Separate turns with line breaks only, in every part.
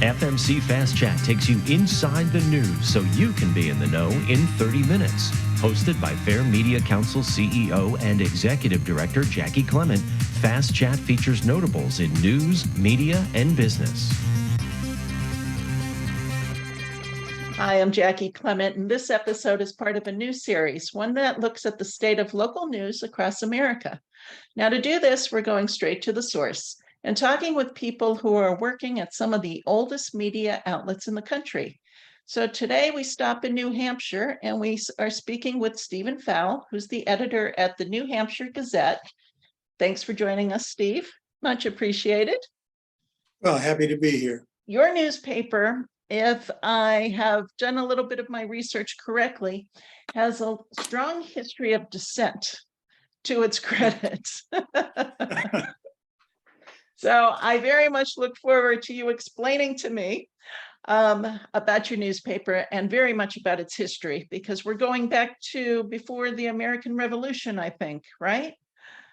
FMC Fast Chat takes you inside the news so you can be in the know in 30 minutes. Hosted by Fair Media Council CEO and Executive Director Jackie Clement, Fast Chat features notables in news, media, and business.
Hi, I'm Jackie Clement, and this episode is part of a new series, one that looks at the state of local news across America. Now, to do this, we're going straight to the source and talking with people who are working at some of the oldest media outlets in the country. So today we stop in New Hampshire and we are speaking with Steven Fowle, who's the editor at the New Hampshire Gazette. Thanks for joining us, Steve. Much appreciated.
Well, happy to be here.
Your newspaper, if I have done a little bit of my research correctly, has a strong history of dissent to its credit. So I very much look forward to you explaining to me about your newspaper and very much about its history, because we're going back to before the American Revolution, I think, right?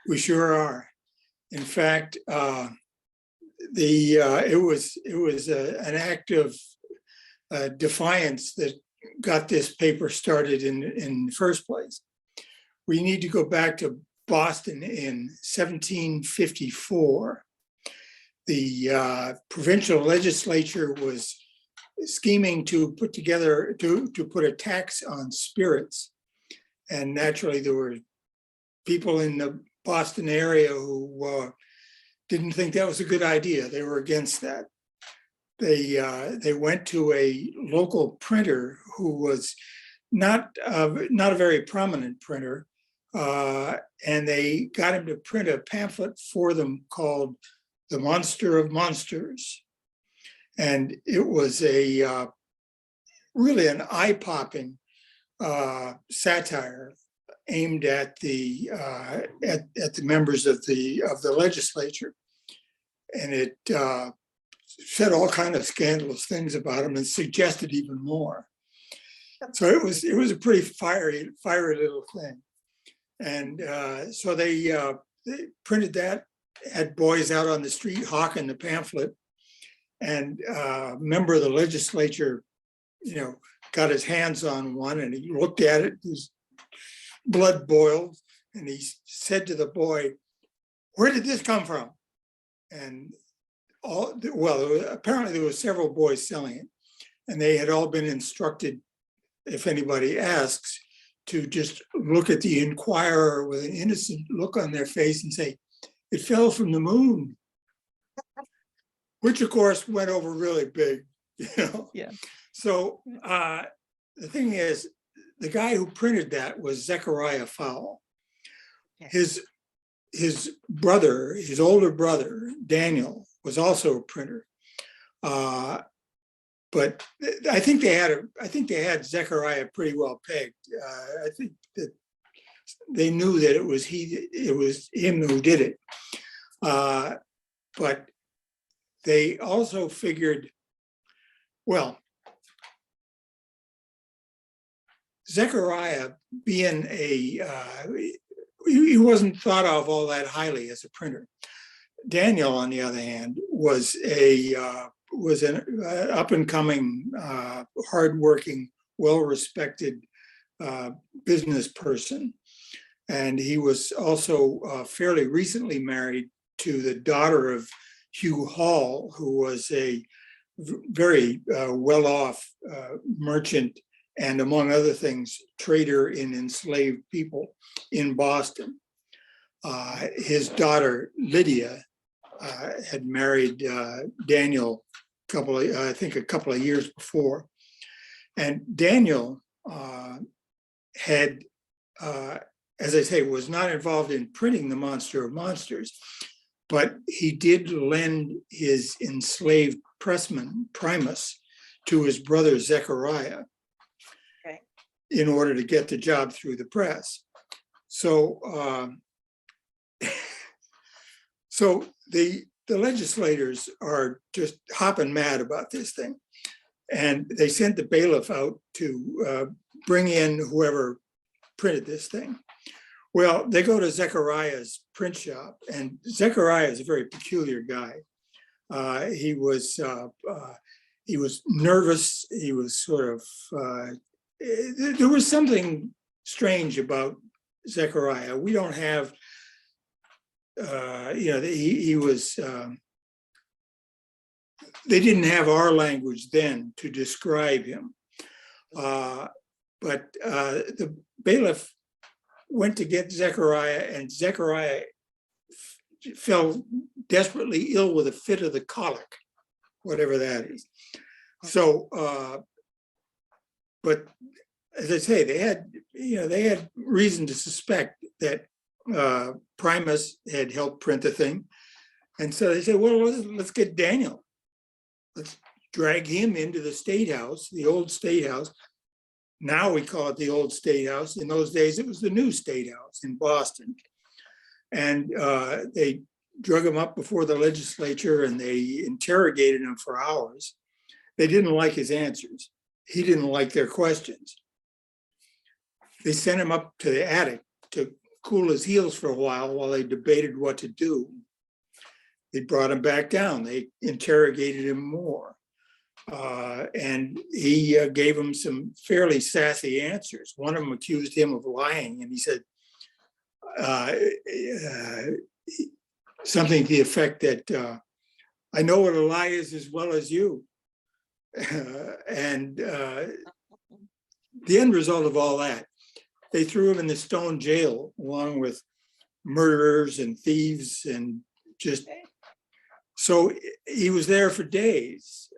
We sure are. In fact, it was an act of defiance that got this paper started in the first place. We need to go back to Boston in 1754. The provincial legislature was scheming to put together to put a tax on spirits, and naturally there were people in the Boston area who didn't think that was a good idea. They were against that. They went to a local printer who was not a very prominent printer, and they got him to print a pamphlet for them called "The Monster of Monsters," and it was a really an eye-popping satire aimed at the members of the legislature, and it said all kind of scandalous things about them and suggested even more. So it was a pretty fiery little thing, and so they printed that, had boys out on the street hawking the pamphlet, and a member of the legislature, got his hands on one, and he looked at it. His blood boiled, and he said to the boy, "Where did this come from?" And apparently there were several boys selling it, and they had all been instructed, if anybody asks, to just look at the inquirer with an innocent look on their face and say, "It fell from the moon," which of course went over really big,
Yeah.
So the thing is, the guy who printed that was Zechariah Fowle. His brother, his older brother, Daniel, was also a printer. But I think they had Zechariah pretty well pegged. I think that they knew that it was him who did it. But they also figured, well, Zechariah being he wasn't thought of all that highly as a printer. Daniel, on the other hand, was an up-and-coming, hardworking, well-respected business person. And he was also fairly recently married to the daughter of Hugh Hall, who was a very well-off merchant and, among other things, trader in enslaved people in Boston. His daughter, Lydia, had married Daniel a couple of years before. And Daniel had, as I say, was not involved in printing The Monster of Monsters, but he did lend his enslaved pressman, Primus, to his brother Zechariah, in order to get the job through the press. So, so the legislators are just hopping mad about this thing. And they sent the bailiff out to bring in whoever printed this thing. Well, they go to Zechariah's print shop, and Zechariah is a very peculiar guy. He was He was nervous. He was sort of, there was something strange about Zechariah. We don't have, he was, they didn't have our language then to describe him. But the bailiff went to get Zechariah, and Zechariah fell desperately ill with a fit of the colic, whatever that is. So, but as I say, they had reason to suspect that Primus had helped print the thing. And so they said, well, let's get Daniel. Let's drag him into the State House, the old State House. Now we call it the old State House. In those days, it was the new State House in Boston. And they drug him up before the legislature and they interrogated him for hours. They didn't like his answers. He didn't like their questions. They sent him up to the attic to cool his heels for a while they debated what to do. They brought him back down. They interrogated him more. And he gave him some fairly sassy answers. One of them accused him of lying, and he said something to the effect that I know what a lie is as well as you. And the end result of all that, they threw him in the stone jail along with murderers and thieves, and just so he was there for days.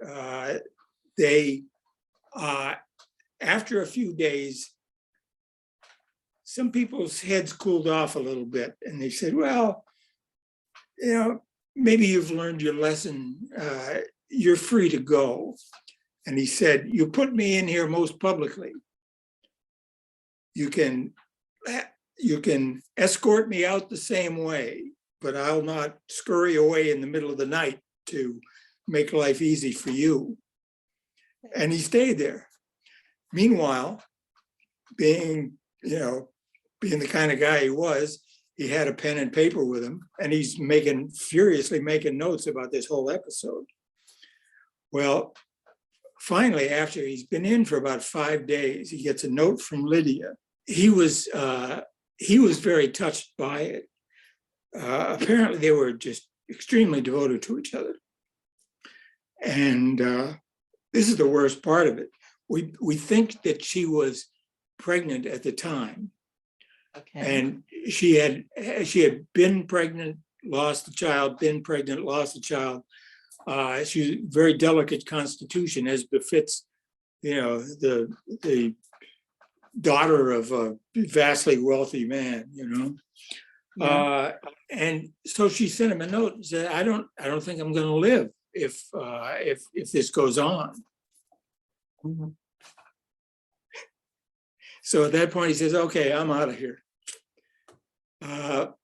After a few days, some people's heads cooled off a little bit, and they said, well, maybe you've learned your lesson. You're free to go. And he said, you put me in here most publicly. You can escort me out the same way, but I'll not scurry away in the middle of the night to make life easy for you. And he stayed there. Meanwhile, being the kind of guy he was, he had a pen and paper with him, and he's furiously making notes about this whole episode. Well, finally, after he's been in for about 5 days, he gets a note from Lydia. He was very touched by it. Apparently, they were just extremely devoted to each other. And this is the worst part of it. We think that she was pregnant at the time.
Okay.
And she had been pregnant, lost the child, been pregnant, lost the child. She was a very delicate constitution, as befits, the daughter of a vastly wealthy man, Yeah. And so she sent him a note and said, I don't think I'm going to live if this goes on.
Mm-hmm.
So at that point he says, okay, I'm out of here.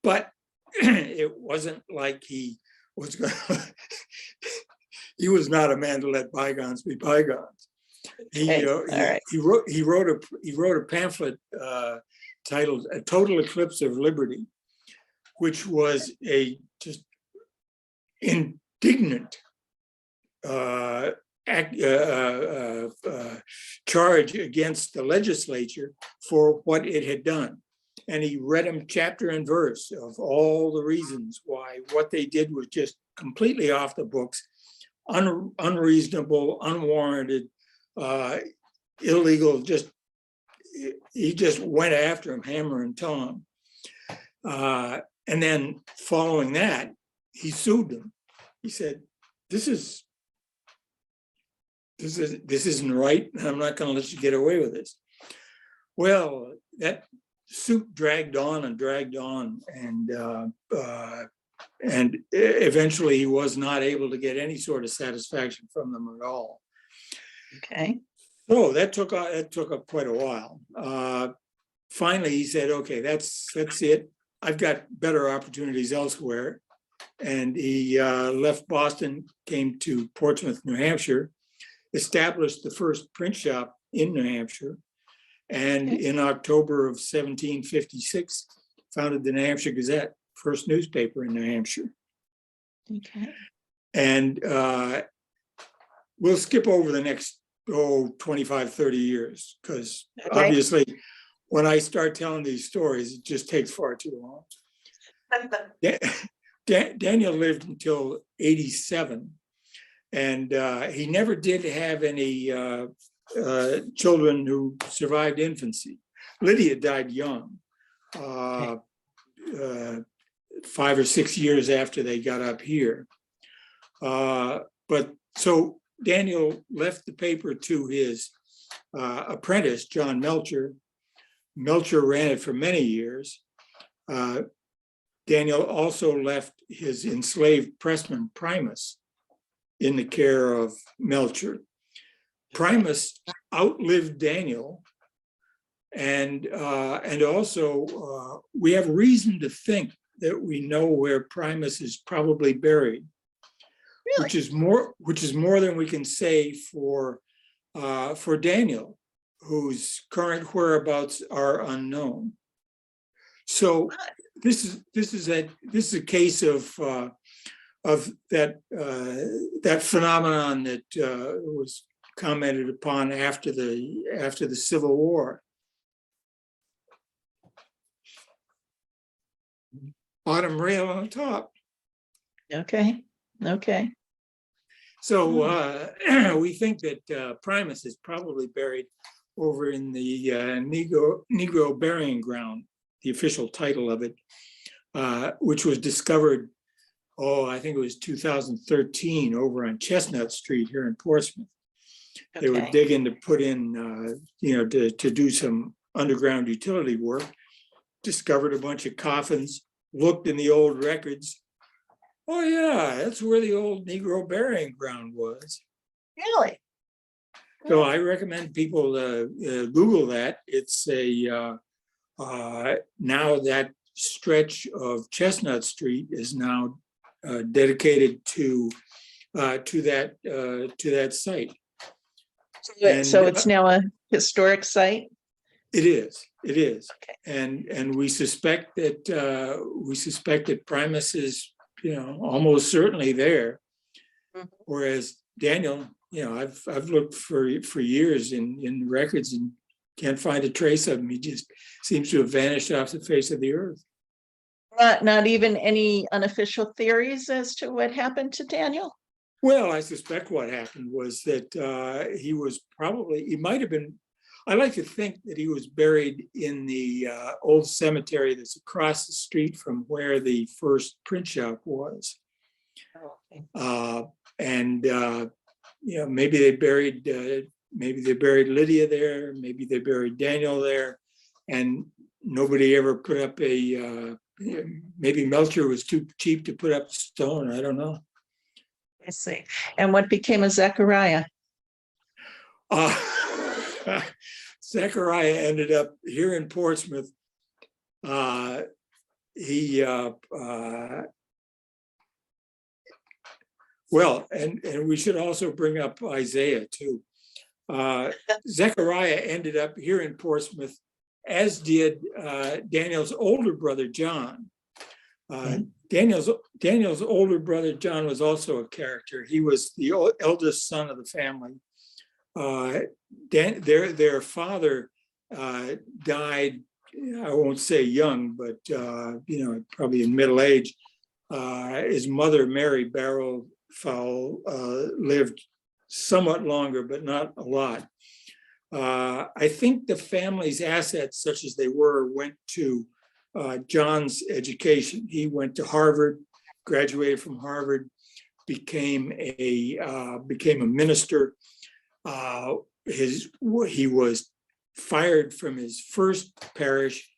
But it wasn't like he was going to, he was not a man to let bygones be bygones. He wrote a pamphlet titled "A Total Eclipse of Liberty," which was a just indignant charge against the legislature for what it had done. And he read them chapter and verse of all the reasons why what they did was just completely off the books, unreasonable, unwarranted, illegal. He just went after him, hammer and tong. And then following that, he sued them. He said, this isn't right. I'm not going to let you get away with this. Well, that suit dragged on, and eventually he was not able to get any sort of satisfaction from them at all.
Okay.
So that took up quite a while. Finally, he said, "Okay, that's it. I've got better opportunities elsewhere," and he left Boston, came to Portsmouth, New Hampshire, established the first print shop in New Hampshire. And in October of 1756, founded the New Hampshire Gazette, first newspaper in New Hampshire.
Okay.
And we'll skip over the next 25, 30 years, because
Okay.
obviously when I start telling these stories, it just takes far too long. Daniel lived until 87, and he never did have any children who survived infancy. Lydia died young, 5 or 6 years after they got up here. But so Daniel left the paper to his apprentice, John Melcher. Melcher ran it for many years. Daniel also left his enslaved pressman, Primus, in the care of Melcher. Primus outlived Daniel, and also we have reason to think that we know where Primus is probably buried. Really? Which is more than we can say for Daniel, whose current whereabouts are unknown. So this is a case of that phenomenon that was commented upon after the Civil War. Bottom rail on top.
Okay. Okay.
So we think that Primus is probably buried over in the Negro Burying Ground, the official title of it, which was discovered, I think it was 2013, over on Chestnut Street here in Portsmouth. Okay. They were digging to put in, to do some underground utility work, discovered a bunch of coffins, looked in the old records. Oh yeah, that's where the old Negro Burying Ground was.
Really?
So I recommend people Google that. It's now that stretch of Chestnut Street is now dedicated to that site.
So it's now a historic site?
It is. Okay. And we suspect that Primus is almost certainly there. Mm-hmm. Whereas Daniel, I've looked for years in records and can't find a trace of him. He just seems to have vanished off the face of the earth.
Not even any unofficial theories as to what happened to Daniel?
Well, I suspect what happened was that he might have been, I like to think that he was buried in the old cemetery that's across the street from where the first print shop was. Oh, okay. Maybe they buried Lydia there, maybe they buried Daniel there, and nobody ever put up maybe Melcher was too cheap to put up stone. I don't know.
I see. And what became of Zechariah?
Zechariah ended up here in Portsmouth. Well, and we should also bring up Isaiah too. Zechariah ended up here in Portsmouth, as did Daniel's older brother, John. Daniel's older brother, John, was also a character. He was the eldest son of the family. Their father died, I won't say young, but probably in middle age. His mother, Mary Barrow Fowle, lived somewhat longer, but not a lot. I think the family's assets, such as they were, went to John's education. He went to Harvard, graduated from Harvard, became a minister. He was fired from his first parish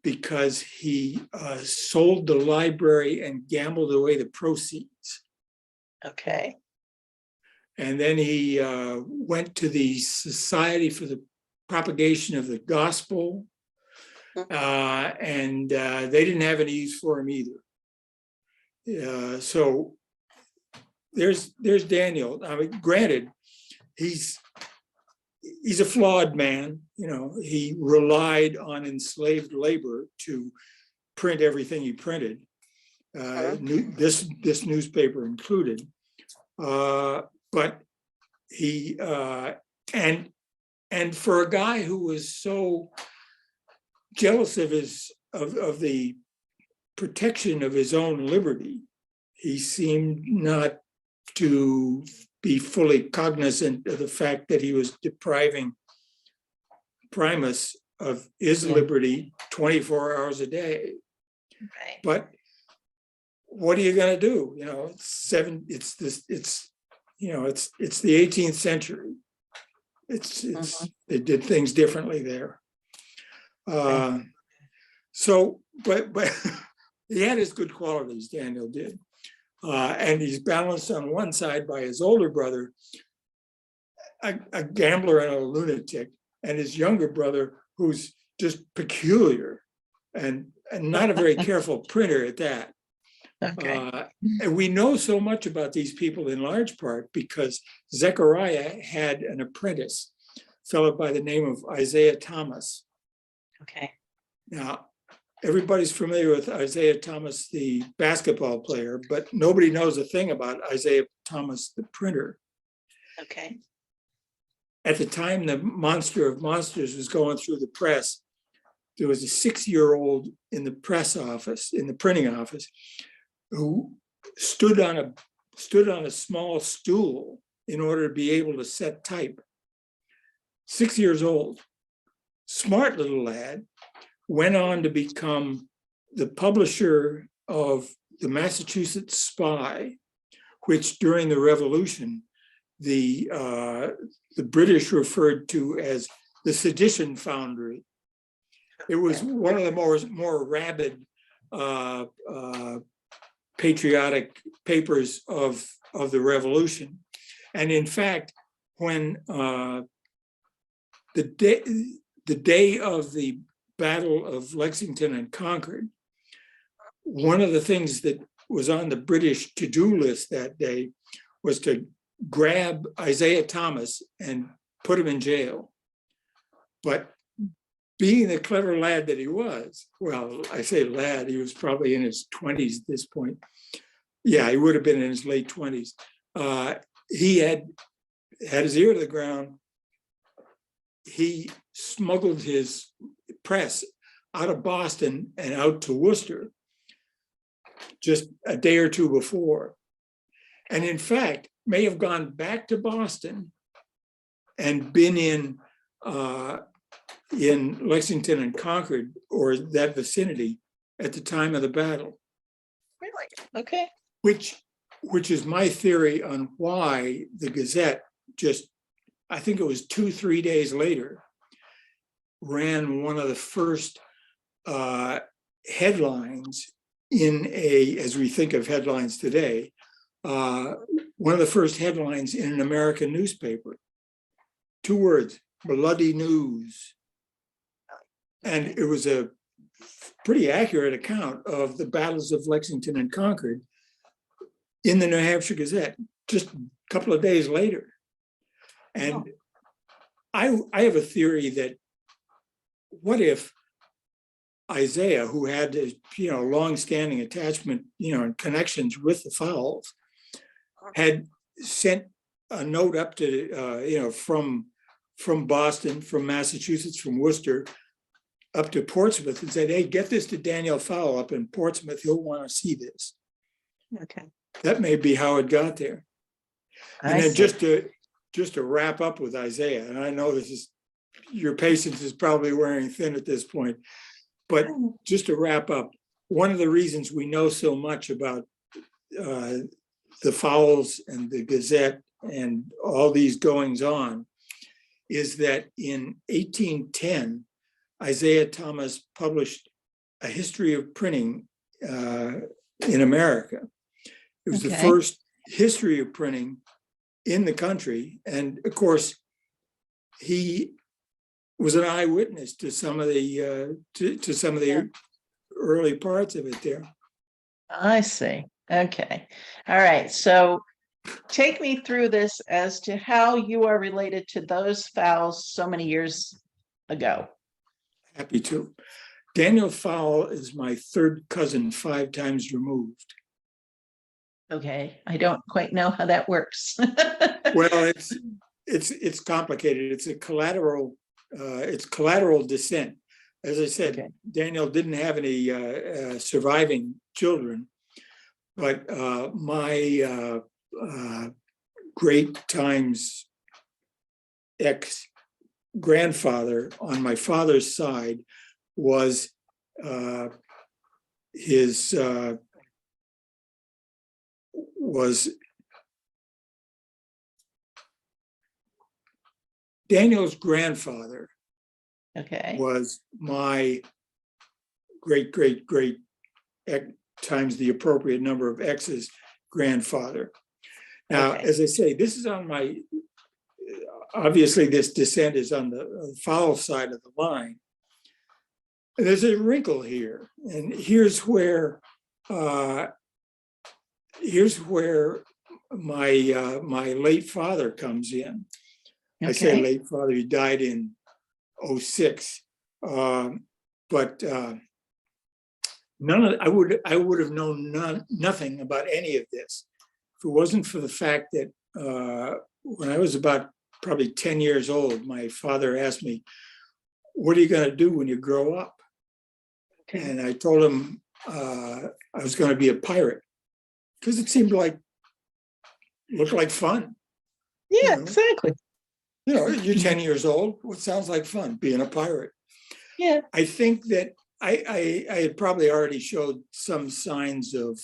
because he sold the library and gambled away the proceeds.
Okay.
And then he went to the Society for the Propagation of the Gospel, and they didn't have any use for him either. So there's Daniel. I mean, granted, he's a flawed man. He relied on enslaved labor to print everything he printed, this newspaper included. But but he and for a guy who was so jealous of the protection of his own liberty, he seemed not to be fully cognizant of the fact that he was depriving Primus of his liberty 24 hours a day.
Right.
But what are you going to do? It's the 18th century. They did things differently there. So, but he had his good qualities, Daniel did. And he's balanced on one side by his older brother, a gambler and a lunatic, and his younger brother, who's just peculiar and not a very careful printer at that.
Okay.
And we know so much about these people in large part because Zechariah had an apprentice, a fellow by the name of Isaiah Thomas.
Okay.
Now, everybody's familiar with Isaiah Thomas, the basketball player, but nobody knows a thing about Isaiah Thomas, the printer.
Okay.
At the time the Monster of Monsters was going through the press, there was a 6-year-old in the press office, in the printing office, who stood on a small stool in order to be able to set type. 6 years old, smart little lad, went on to become the publisher of the Massachusetts Spy, which during the Revolution, the British referred to as the sedition foundry. It was one of the more rabid patriotic papers of the Revolution. And in fact, when the day of the Battle of Lexington and Concord, one of the things that was on the British to-do list that day was to grab Isaiah Thomas and put him in jail. But being the clever lad that he was, well, I say lad, he was probably in his 20s at this point. Yeah, he would have been in his late 20s. He had his ear to the ground. He smuggled his press out of Boston and out to Worcester just a day or two before. And in fact, may have gone back to Boston and been in Lexington and Concord or that vicinity at the time of the battle.
Really? Okay.
Which is my theory on why the Gazette just, I think it was 2-3 days later, ran one of the first headlines as we think of headlines today, one of the first headlines in an American newspaper. 2 words, bloody news. And it was a pretty accurate account of the battles of Lexington and Concord in the New Hampshire Gazette, just a couple of days later. And I have a theory that what if Isaiah, who had long-standing attachment, and connections with the Fowles, had sent a note up to, from Boston, from Massachusetts, from Worcester, up to Portsmouth and said, hey, get this to Daniel Fowle up in Portsmouth. He'll want to see this.
Okay.
That may be how it got there. And then just to wrap up with Isaiah, and I know your patience is probably wearing thin at this point, but just to wrap up, one of the reasons we know so much about the Fowles and the Gazette and all these goings on is that in 1810, Isaiah Thomas published a history of printing in America. It was the first history of printing in the country. And of course, he was an eyewitness to some of the early parts of it there.
I see. Okay. All right. So take me through this as to how you are related to those Fowles so many years ago.
Happy to. Daniel Fowle is my third cousin, 5 times removed.
Okay, I don't quite know how that works.
Well, it's complicated. It's collateral descent. As I said,
Okay.
Daniel didn't have any surviving children, but my great times ex-grandfather on my father's side was Daniel's grandfather
Okay.
was my great times the appropriate number of X's grandfather. Now,
Okay.
as I say, this is on my, obviously this descent is on the Fowle side of the line. And there's a wrinkle here, and here's where my late father comes in. I say
Okay.
late father, he died in 06. But I would have known nothing about any of this if it wasn't for the fact that when I was about probably 10 years old, my father asked me, "What are you going to do when you grow up?"
Okay.
And I told him I was going to be a pirate because it seemed looked like fun.
Yeah,
You know?
exactly.
You're 10 years old. What sounds like fun? Being a pirate.
Yeah.
I think that I had probably already showed some signs of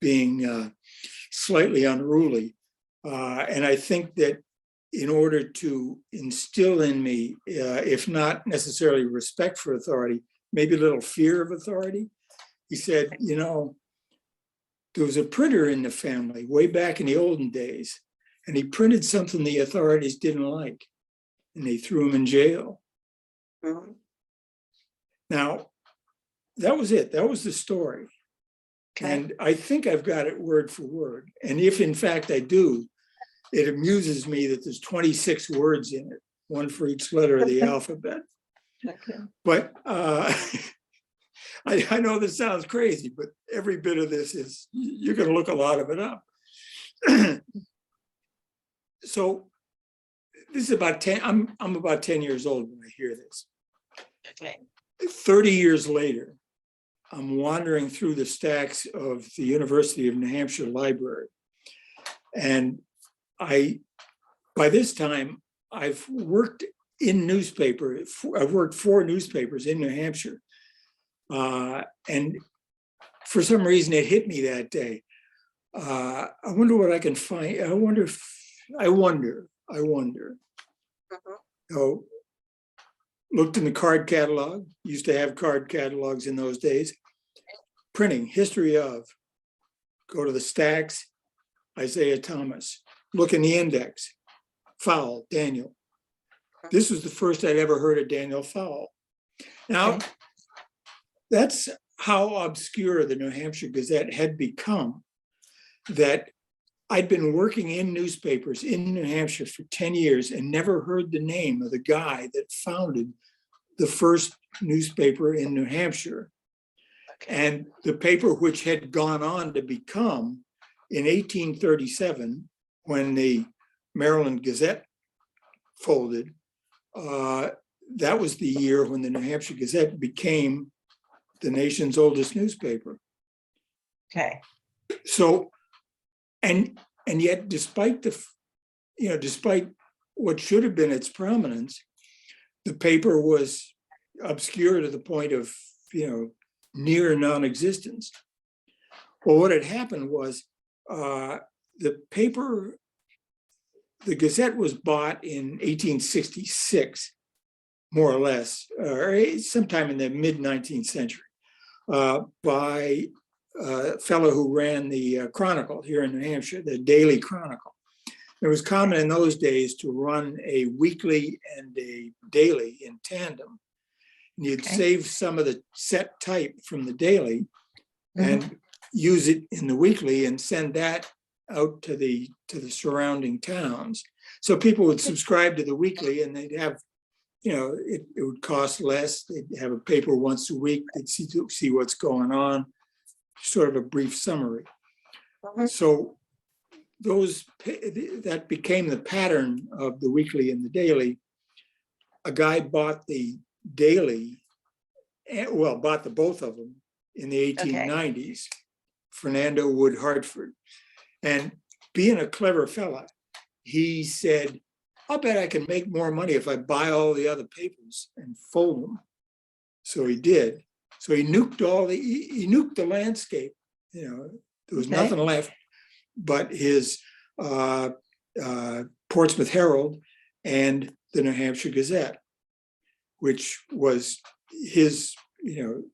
being slightly unruly. And I think that in order to instill in me, if not necessarily respect for authority, maybe a little fear of authority, he said, there was a printer in the family way back in the olden days, and he printed something the authorities didn't like, and they threw him in jail.
Mhm.
Now, that was it. That was the story.
Okay.
And I think I've got it word for word. And if in fact I do, it amuses me that there's 26 words in it, one for each letter of the alphabet.
Okay.
But I know this sounds crazy, but every bit of this is, you're going to look a lot of it up. So this is about 10, I'm about 10 years old when I hear this.
Okay.
30 years later, I'm wandering through the stacks of the University of New Hampshire library. And by this time, I've worked in newspaper. I've worked for newspapers in New Hampshire. And for some reason, it hit me that day. I wonder what I can find. I wonder. So, looked in the card catalog. Used to have card catalogs in those days. Printing, history of. Go to the stacks, Isaiah Thomas. Look in the index, Fowle, Daniel. This was the first I'd ever heard of Daniel Fowle. Now, that's how obscure the New Hampshire Gazette had become, that I'd been working in newspapers in New Hampshire for 10 years and never heard the name of the guy that founded the first newspaper in New Hampshire. And the paper which had gone on to become, in 1837, when the Maryland Gazette folded, that was the year when the New Hampshire Gazette became the nation's oldest newspaper.
Okay.
So, and yet, despite despite what should have been its prominence, the paper was obscure to the point of, near non-existence. Well, what had happened was the Gazette was bought in 1866, more or less, or sometime in the mid-19th century, by a fellow who ran the Chronicle here in New Hampshire, the Daily Chronicle. It was common in those days to run a weekly and a daily in tandem. And you'd save some of the set type from the daily and use it in the weekly and send that out to the surrounding towns. So people would subscribe to the weekly and they'd have, it would cost less. They'd have a paper once a week. They'd see what's going on, sort of a brief summary. So that became the pattern of the weekly and the daily. A guy bought the daily, bought the both of them in the 1890s, Fernando Wood Hartford. And being a clever fella, he said, I'll bet I can make more money if I buy all the other papers and fold them. So he did. So he nuked he nuked the landscape. There was nothing left but his Portsmouth Herald and the New Hampshire Gazette, which was his, he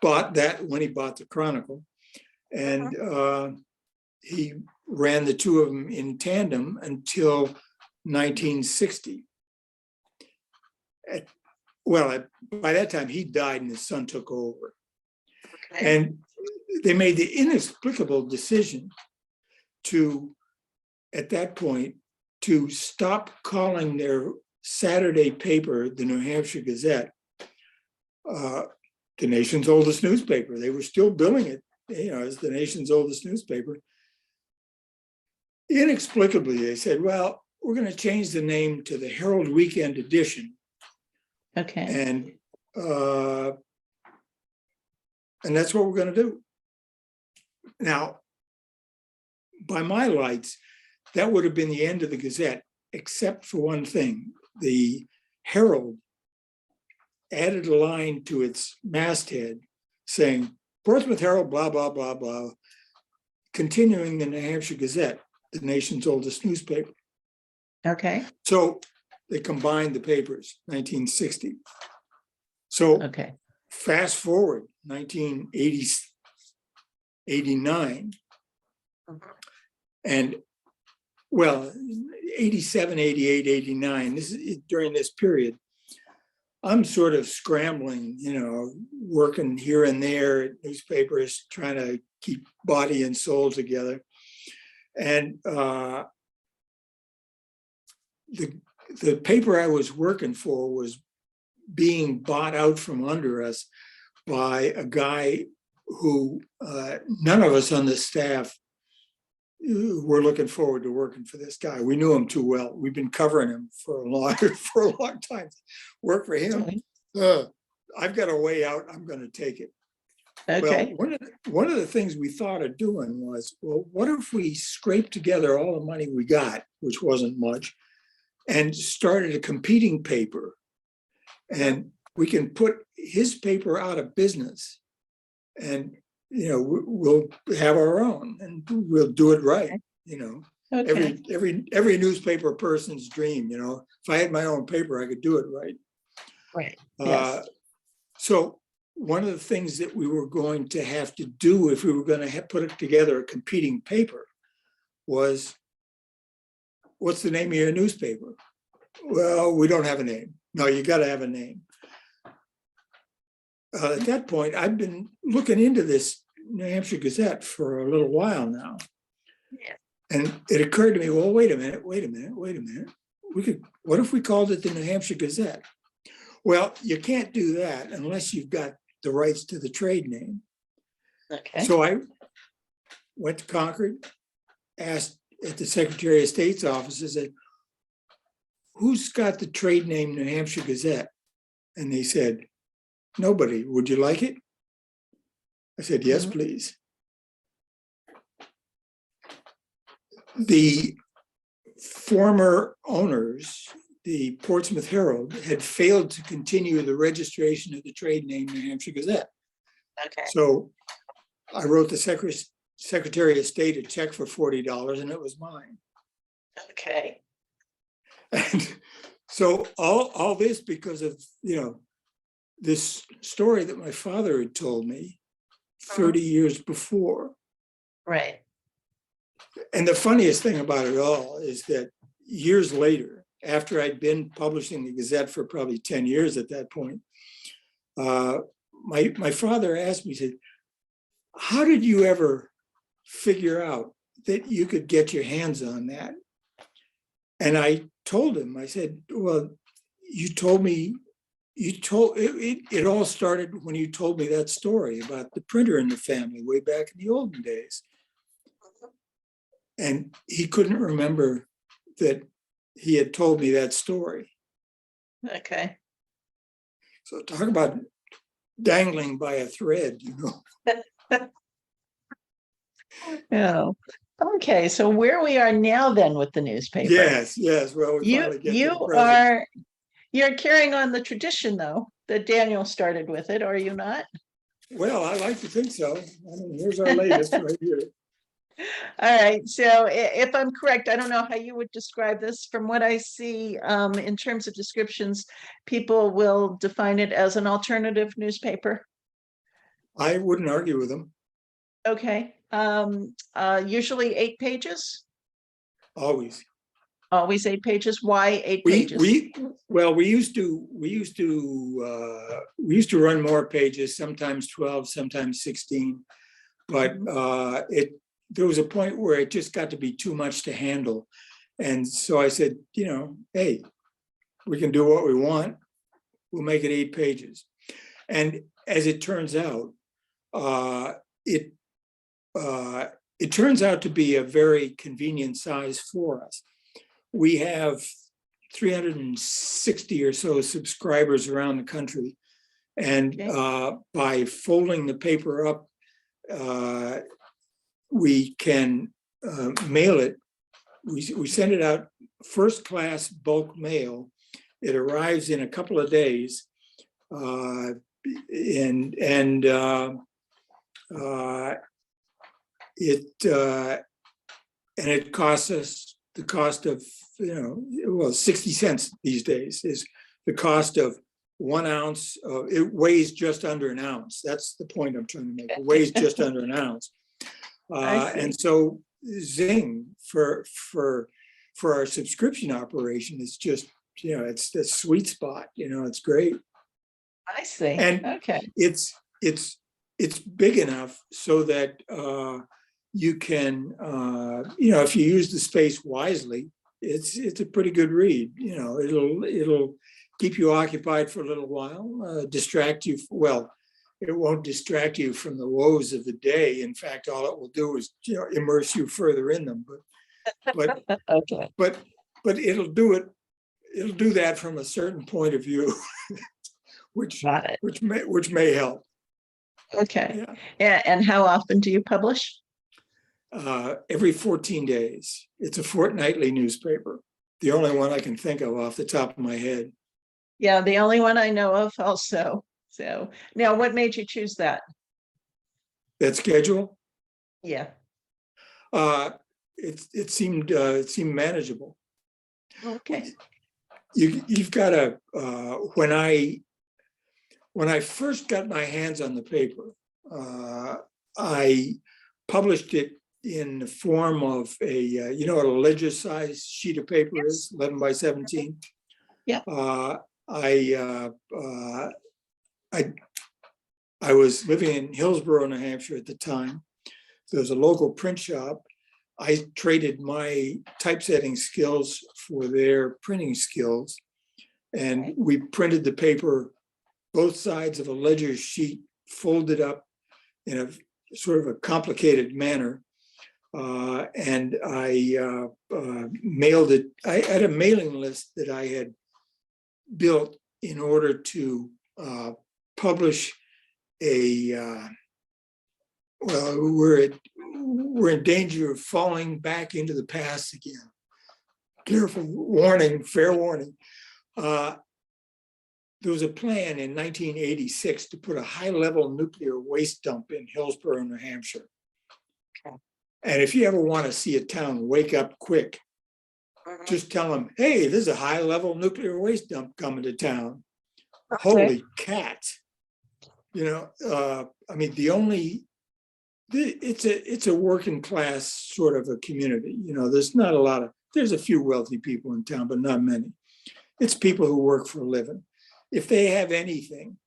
bought that when he bought the Chronicle, and he ran the two of them in tandem until 1960. By that time he died and his son took over. And they made the inexplicable decision at that point, to stop calling their Saturday paper, the New Hampshire Gazette, the nation's oldest newspaper. They were still billing it, as the nation's oldest newspaper. Inexplicably, they said, well, we're going to change the name to the Herald Weekend Edition.
Okay.
And that's what we're going to do. Now, by my lights, that would have been the end of the Gazette, except for one thing. The Herald added a line to its masthead saying, Portsmouth Herald, blah, blah, blah, blah, continuing the New Hampshire Gazette, the nation's oldest newspaper.
Okay.
So they combined the papers, 1960. So fast forward, 1989, and 87, 88, 89, during this period, I'm sort of scrambling, working here and there at newspapers, trying to keep body and soul together. And the paper I was working for was being bought out from under us by a guy who none of us on the staff were looking forward to working for this guy. We knew him too well. We've been covering him for a long time. Work for him. I've got a way out. I'm going to take it.
Okay.
Well, one of the things we thought of doing was, well, what if we scraped together all the money we got, which wasn't much, and started a competing paper, and we can put his paper out of business, and we'll have our own, and we'll do it right. Every newspaper person's dream. If I had my own paper, I could do it right.
Right. Yes.
So one of the things that we were going to have to do if we were going to put together a competing paper was, what's the name of your newspaper? Well, we don't have a name. No, you got to have a name. At that point, I've been looking into this New Hampshire Gazette for a little while now.
Yeah.
And it occurred to me, well, wait a minute. What if we called it the New Hampshire Gazette? Well, you can't do that unless you've got the rights to the trade name.
Okay.
So I went to Concord, asked at the Secretary of State's office, I said, who's got the trade name New Hampshire Gazette? And they said, nobody. Would you like it? I said, yes, please. The former owners, the Portsmouth Herald, had failed to continue the registration of the trade name New Hampshire Gazette.
Okay.
So I wrote the Secretary of State a check for $40, and it was mine.
Okay.
And so all this because of this story that my father had told me 30 years before.
Right.
And the funniest thing about it all is that years later, after I'd been publishing the Gazette for probably 10 years at that point, my father asked me, he said, how did you ever figure out that you could get your hands on that? And I told him, I said, well, it all started when you told me that story about the printer in the family way back in the olden days. And he couldn't remember that he had told me that story.
Okay.
So talk about dangling by a thread, you know.
Oh, okay. So where we are now then with the newspaper.
Yes, yes. Well, we
You
finally get to
you
the present.
you're carrying on the tradition though that Daniel started with it, are you not?
Well, I like to think so. I mean, here's our latest right here.
All right. So if I'm correct, I don't know how you would describe this. From what I see, in terms of descriptions, people will define it as an alternative newspaper.
I wouldn't argue with them.
Okay. Usually 8 pages.
Always.
Always 8 pages. Why 8
We
pages?
we used to run more pages, sometimes 12, sometimes 16, but there was a point where it just got to be too much to handle. And so I said, you know, hey, we can do what we want. We'll make it 8 pages. And as it turns out, it turns out to be a very convenient size for us. We have 360 or so subscribers around the country. And by folding the paper up, we can mail it. We send it out first class bulk mail. It arrives in a couple of days. And it costs us the cost of, you know, well, 60 cents these days is the cost of 1 ounce. It weighs just under an ounce. That's the point I'm trying to make. It weighs just under an ounce. And so zing for our subscription operation, it's just, you know, it's the sweet spot, you know, it's great.
I see.
And
okay.
It's big enough so that you can, you know, if you use the space wisely, it's a pretty good read. You know, it'll keep you occupied for a little while, distract you. Well, it won't distract you from the woes of the day. In fact, all it will do is, you know, immerse you further in them. But
Okay.
but it'll do it. It'll do that from a certain point of view, which may help.
Okay. Yeah. And how often do you publish?
Every 14 days. It's a fortnightly newspaper. The only one I can think of off the top of my head.
Yeah, the only one I know of also. So now what made you choose that?
That schedule?
Yeah.
It seemed manageable.
Okay.
You've got to, when I first got my hands on the paper, I published it in the form of a, you know what a ledger size sheet of paper is, 11 by 17.
Yeah.
I was living in Hillsborough, New Hampshire at the time. There was a local print shop. I traded my typesetting skills for their printing skills. And we printed the paper, both sides of a ledger sheet, folded up in a sort of a complicated manner. And I mailed it. I had a mailing list that I had built in order to publish a, well, we're in danger of falling back into the past again. Careful warning, fair warning. There was a plan in 1986 to put a high-level nuclear waste dump in Hillsborough, New Hampshire.
Okay.
And if you ever want to see a town wake up quick, just tell them, hey, there's a high-level nuclear waste dump coming to town. Okay. Holy cats. You know, I mean, it's a working class sort of a community. You know, there's a few wealthy people in town, but not many. It's people who work for a living. If they have anything,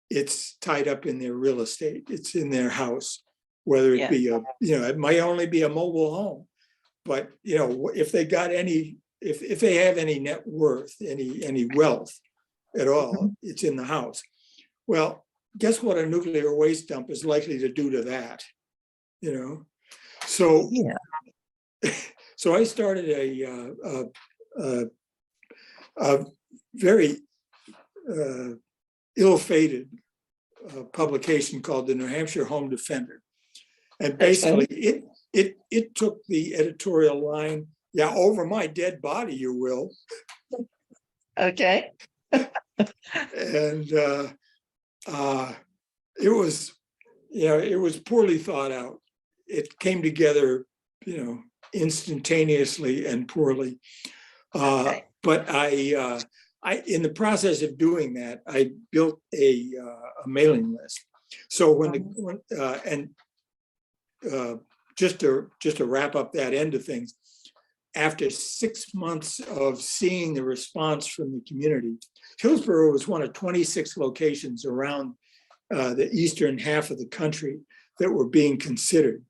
it's tied up in their real estate. It's in their house, whether it be it might only be a mobile home, but you know, if they got if they have any net worth, any wealth at all, it's in the house. Well, guess what a nuclear waste dump is likely to do to that, you know? So so I started a very ill-fated publication called the New Hampshire Home Defender. And basically it took the editorial line, yeah, over my dead body, you will.
Okay.
And it was, it was poorly thought out. It came together, instantaneously and poorly. But I, in the process of doing that, I built a mailing list. So just to wrap up that end of things, after 6 months of seeing the response from the community, Hillsborough was one of 26 locations around the eastern half of the country that were being considered.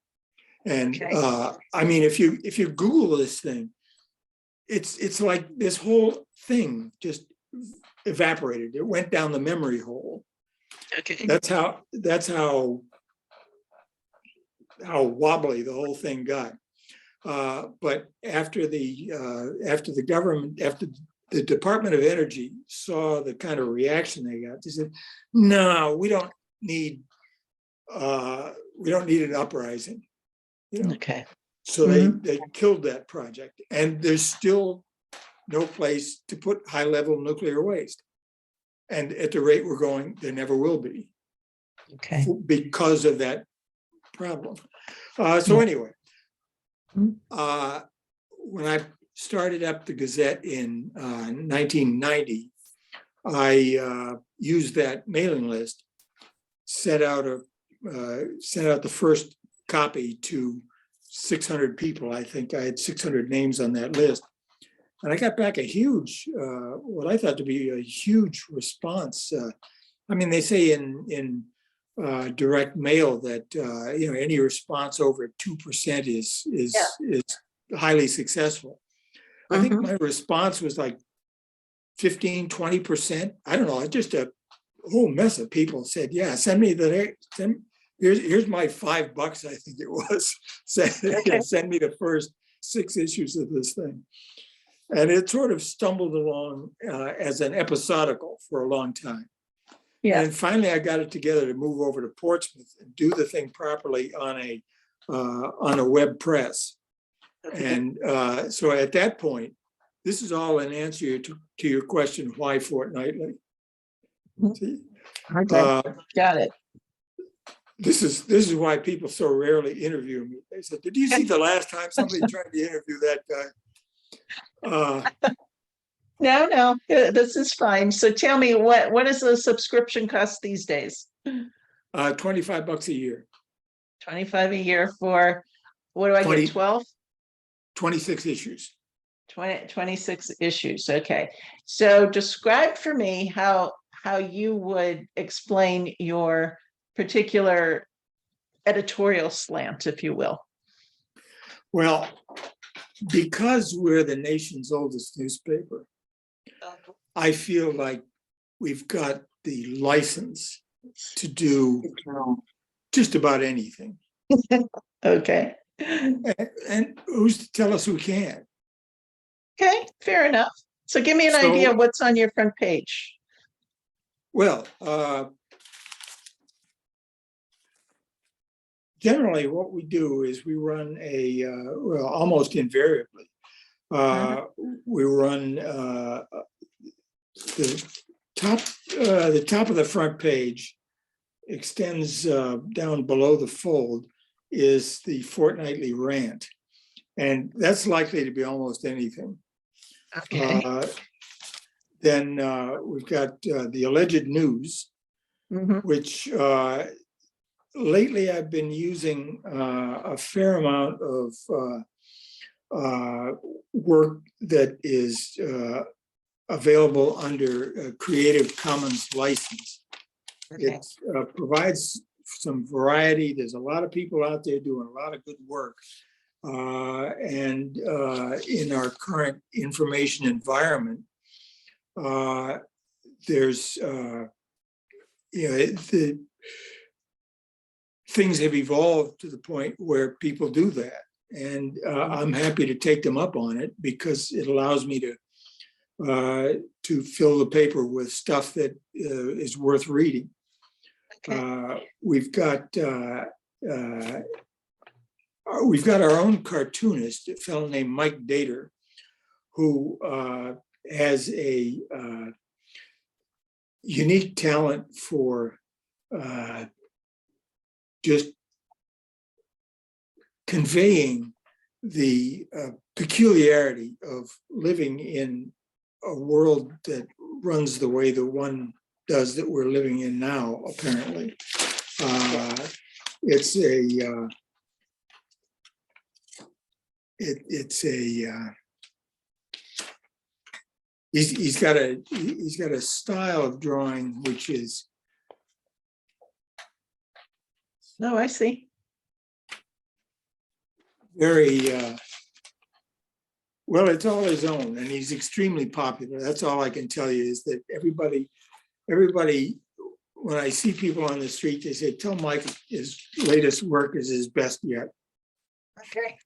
And I mean, if you Google this thing, it's like this whole thing just evaporated. It went down the memory hole.
Okay.
That's how wobbly the whole thing got. But after the government, after the Department of Energy saw the kind of reaction they got, they said, "No, we don't need an uprising."
Okay.
So they killed that project, and there's still no place to put high-level nuclear waste. And at the rate we're going, there never will be.
Okay.
Because of that problem. So anyway, when I started up the Gazette in 1990, I used that mailing list, sent out the first copy to 600 people. I think I had 600 names on that list. And I got back a huge, what I thought to be a huge response. I mean, they say in direct mail that any response over 2% is highly successful. I think my response was like 15, 20%. I don't know. Just a whole mess of people said, "Yeah, send me here's my $5, I think it was. Send me the first 6 issues of this thing." And it sort of stumbled along as an episodical for a long time. Yeah. And finally, I got it together to move over to Portsmouth and do the thing properly on a web press. And so at that point, this is all an answer to your question, why fortnightly?
Okay. Got it.
This is why people so rarely interview me. They said, "Did you see the last time somebody tried to interview that guy?"
No, this is fine. So tell me, what is the subscription cost these days?
$25 a year.
25 a year for, what do I get, 12?
26 issues.
26 issues. Okay. So describe for me how you would explain your particular editorial slant, if you will.
Well, because we're the nation's oldest newspaper, I feel like we've got the license to do just about anything.
Okay.
And who's to tell us who can't?
Okay, fair enough. So give me an idea of what's on your front page.
Well, generally what we do is we run well, almost invariably, we run the top of the front page extends down below the fold is the fortnightly rant. And that's likely to be almost anything.
Okay.
Then we've got the alleged news, which lately I've been using a fair amount of work that is available under a Creative Commons license.
Okay.
It provides some variety. There's a lot of people out there doing a lot of good work. And in our current information environment, there's, the things have evolved to the point where people do that. and I'm happy to take them up on it because it allows me to fill the paper with stuff that is worth reading.
Okay.
We've got our own cartoonist, a fellow named Mike Dater, who has a unique talent for just conveying the peculiarity of living in a world that runs the way the one does that we're living in now, apparently. It's a he's got a style of drawing which is
I see.
very well, it's all his own, and he's extremely popular. That's all I can tell you, is that everybody, when I see people on the street, they say, tell Mike his latest work is his best yet.
Okay.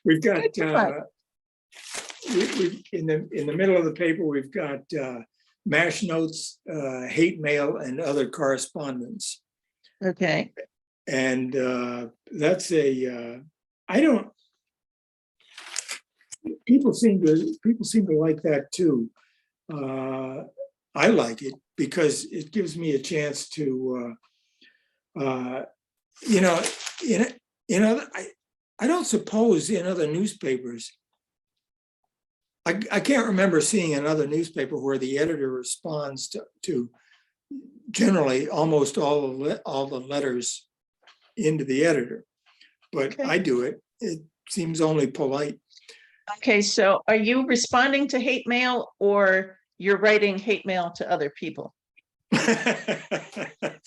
We've got in the middle of the paper, we've got mash notes, hate mail, and other correspondence.
Okay.
And that's people seem to like that too. I like it because it gives me a chance to I don't suppose in other newspapers, I can't remember seeing another newspaper where the editor responds to generally almost all the letters into the editor, but
Okay.
I do it. It seems only polite.
Okay, so are you responding to hate mail, or you're writing hate mail to other people?
Well,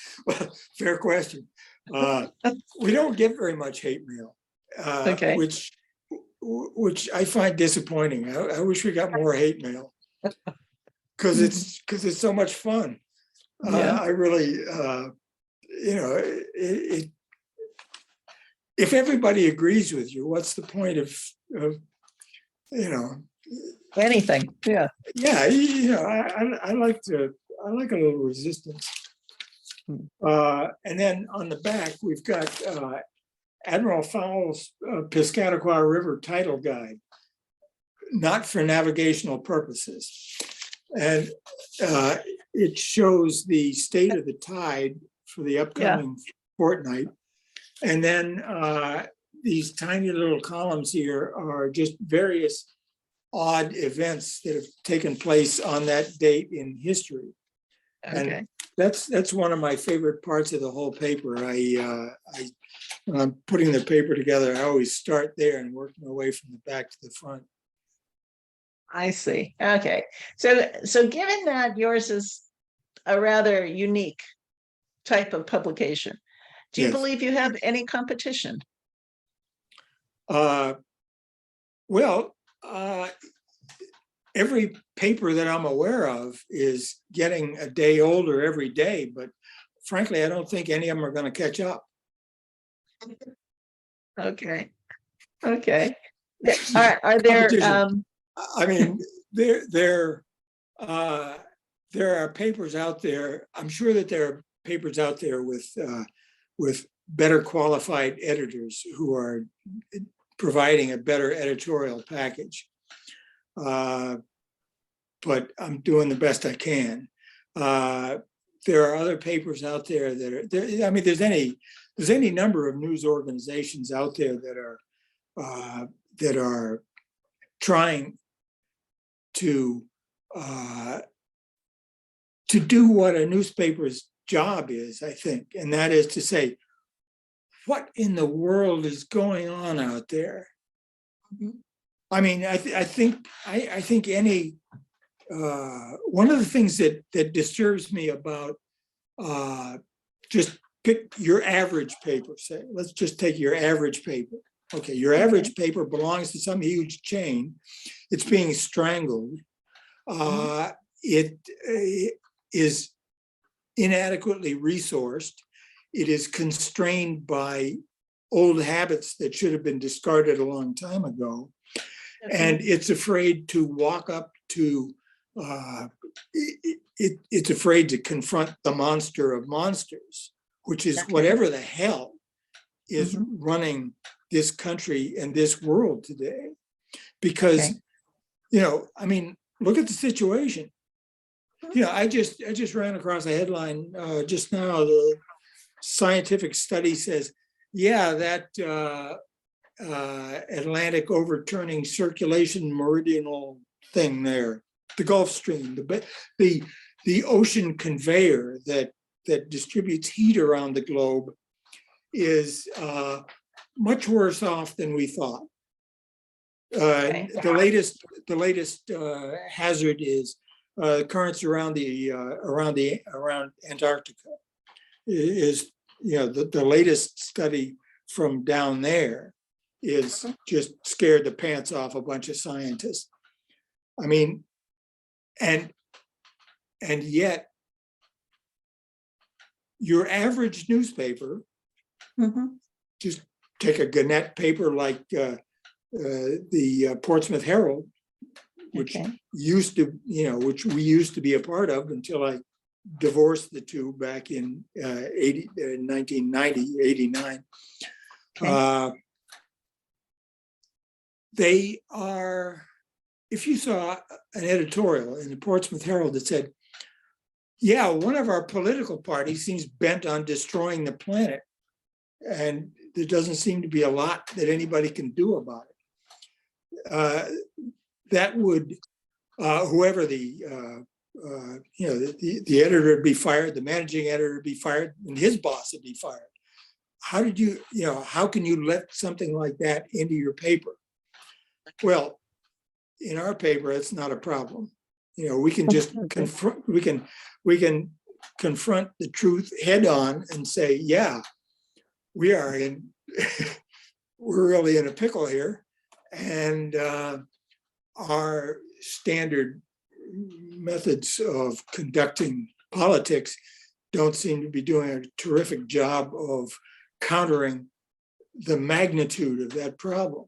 fair question. We don't get very much hate mail,
Okay.
which I find disappointing. I wish we got more hate mail because it's so much fun.
Yeah.
I really, if everybody agrees with you, what's the point of
Anything. Yeah.
Yeah, I like a little resistance. And then on the back, we've got Admiral Fowle's Piscataqua River Title Guide, not for navigational purposes. And it shows the state of the tide for the upcoming fortnight. And then these tiny little columns here are just various odd events that have taken place on that date in history.
Okay.
And that's one of my favorite parts of the whole paper. When I'm putting the paper together, I always start there and work my way from the back to the front.
I see. Okay. So given that yours is a rather unique type of publication, do you
Yes.
believe you have any competition?
Every paper that I'm aware of is getting a day older every day, but frankly, I don't think any of them are going to catch up.
Okay. Okay. Are there
I mean, there are papers out there. I'm sure that there are papers out there with better qualified editors who are providing a better editorial package. But I'm doing the best I can. There are other papers out there that are. I mean, there's any number of news organizations out there that are trying to do what a newspaper's job is, I think, and that is to say, what in the world is going on out there? Mm-hmm. I mean, I think any one of the things that disturbs me about just pick your average paper. Say, let's just take your average paper. Okay, your average paper belongs to some huge chain. It's being strangled. It is inadequately resourced. It is constrained by old habits that should have been discarded a long time ago. And it's afraid to walk up to, it's afraid to confront the monster of monsters, which is whatever the hell is running this country and this world today. Because, I mean, look at the situation. I just ran across a headline just now. The scientific study says, yeah, that Atlantic overturning circulation meridional thing there, the Gulf Stream, the ocean conveyor that distributes heat around the globe is much worse off than we thought. The latest hazard is currents around Antarctica. Is the latest study from down there is just scared the pants off a bunch of scientists. I mean, and yet your average newspaper, just take a Gannett paper like the Portsmouth Herald, which used to, which we used to be a part of until I divorced the two back in 1990, 89. They are, if you saw an editorial in the Portsmouth Herald that said, yeah, one of our political parties seems bent on destroying the planet, and there doesn't seem to be a lot that anybody can do about it. That would, whoever the editor would be fired, the managing editor would be fired, and his boss would be fired. How did how can you let something like that into your paper? Well, in our paper, it's not a problem. We can just confront, we can confront the truth head on and say, yeah, we're really in a pickle here. And our standard methods of conducting politics don't seem to be doing a terrific job of countering the magnitude of that problem.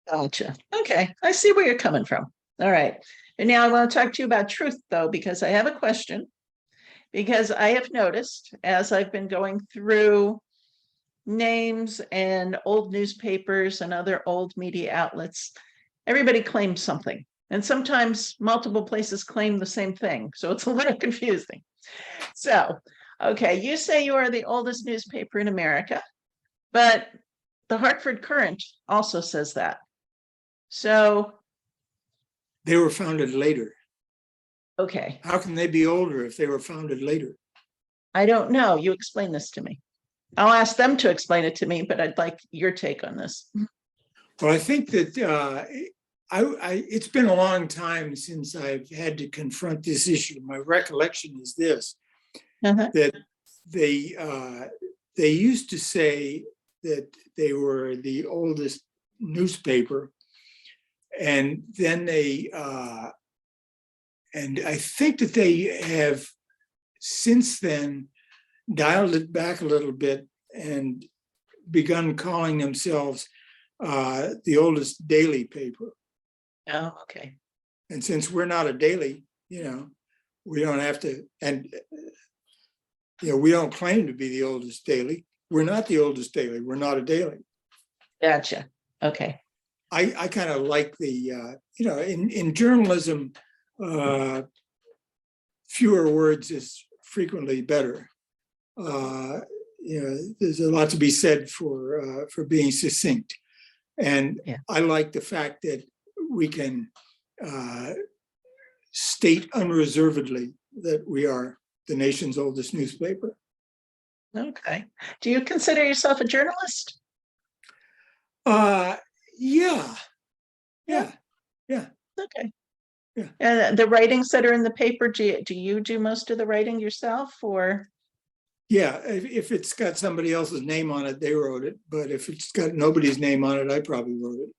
Gotcha. Okay, I see where you're coming from. All right. And now I want to talk to you about truth, though, because I have a question. Because I have noticed as I've been going through names and old newspapers and other old media outlets, everybody claims something. And sometimes multiple places claim the same thing. So it's a little confusing. So, okay, you say you are the oldest newspaper in America, but the Hartford Courant also says that. So
they were founded later.
Okay.
How can they be older if they were founded later?
I don't know. You explain this to me. I'll ask them to explain it to me, but I'd like your take on this.
Well, I think that it's been a long time since I've had to confront this issue. My recollection is this, that they used to say that they were the oldest newspaper, and then and I think that they have since then dialed it back a little bit and begun calling themselves the oldest daily paper.
Oh, okay.
And since we're not a daily, we don't have to, and we don't claim to be the oldest daily. We're not the oldest daily. We're not a daily.
Gotcha. Okay.
I kind of like the, in journalism, fewer words is frequently better. There's a lot to be said for being succinct. And I like the fact that we can state unreservedly that we are the nation's oldest newspaper.
Okay. Do you consider yourself a journalist?
Yeah.
Okay.
Yeah.
And the writings that are in the paper, do you do most of the writing yourself, or?
Yeah, if it's got somebody else's name on it, they wrote it. But if it's got nobody's name on it, I probably wrote it.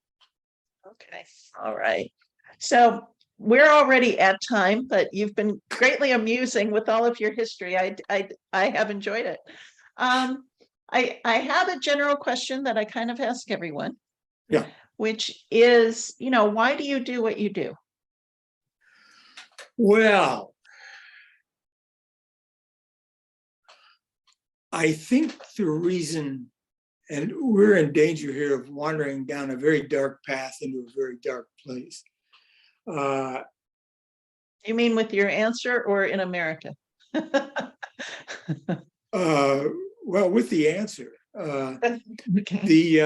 Okay. All right. So we're already at time, but you've been greatly amusing with all of your history. I have enjoyed it. I have a general question that I kind of ask everyone.
Yeah.
Which is, why do you do what you do?
Well, I think the reason, and we're in danger here of wandering down a very dark path into a very dark place.
You mean with your answer or in America?
Well, with the answer,
Okay.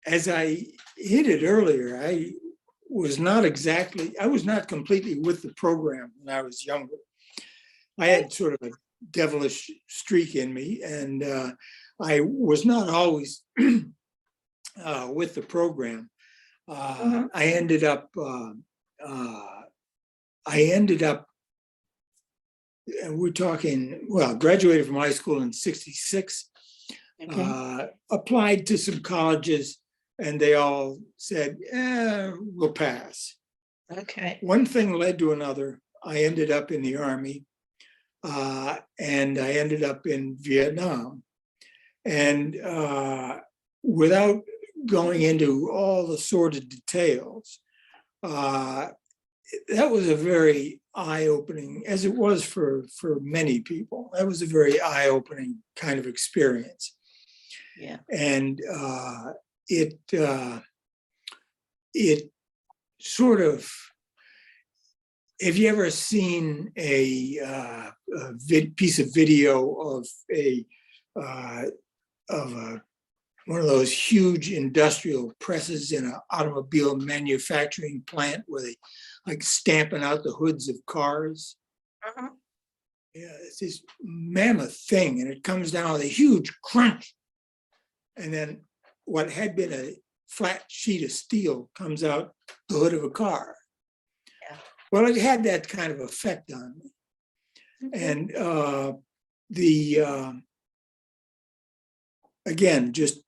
As I hinted earlier, I was not completely with the program when I was younger. I had sort of a devilish streak in me, and I was not always with the program. I ended up, and we're talking, well, graduated from high school in '66,
Okay.
applied to some colleges, and they all said, we'll pass.
Okay.
One thing led to another. I ended up in the Army, and I ended up in Vietnam. And without going into all the sordid details, that was a very eye-opening, as it was for many people, that was a very eye-opening kind of experience.
Yeah.
And it sort of, have you ever seen a piece of video of one of those huge industrial presses in an automobile manufacturing plant where they like stamping out the hoods of cars? Yeah, it's this mammoth thing, and it comes down with a huge crunch. And then what had been a flat sheet of steel comes out the hood of a car.
Yeah.
Well, it had that kind of effect on me. And again, just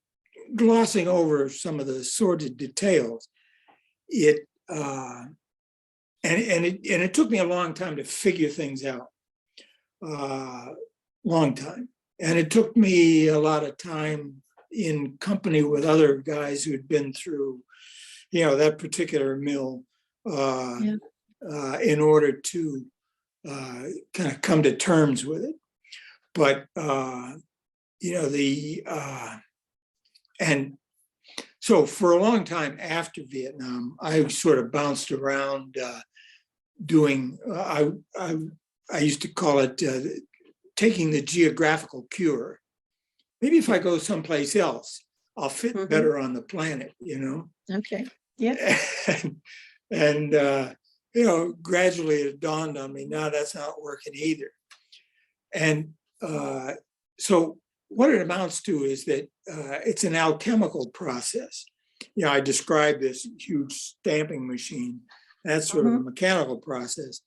glossing over some of the sordid details, it took me a long time to figure things out. Long time. And it took me a lot of time in company with other guys who had been through, that particular mill in order to kind of come to terms with it. But, and so for a long time after Vietnam, I sort of bounced around doing, I used to call it taking the geographical cure. Maybe if I go someplace else, I'll fit better on the planet,
Okay. Yeah.
And gradually it dawned on me, no, that's not working either. And so what it amounts to is that it's an alchemical process. I described this huge stamping machine. That's sort of a mechanical process.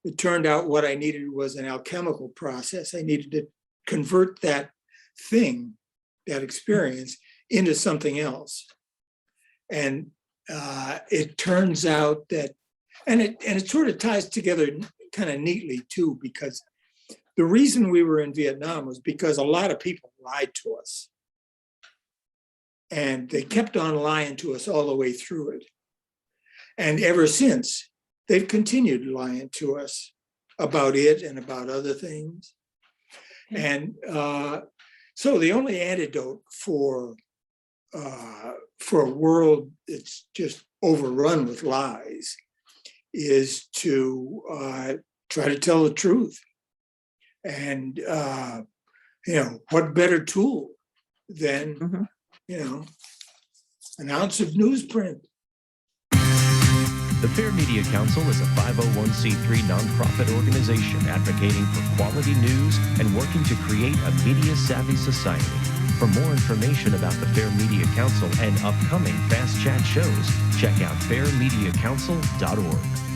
It turned out what I needed was an alchemical process. I needed to convert that thing, that experience, into something else. And it turns out that, and it sort of ties together kind of neatly too, because the reason we were in Vietnam was because a lot of people lied to us. And they kept on lying to us all the way through it. And ever since, they've continued lying to us about it and about other things. And so the only antidote for a world that's just overrun with lies is to try to tell the truth. And what better tool than an ounce of newsprint.
The Fair Media Council is a 501c3 nonprofit organization advocating for quality news and working to create a media-savvy society. For more information about the Fair Media Council and upcoming Fast Chat shows, check out fairmediacouncil.org.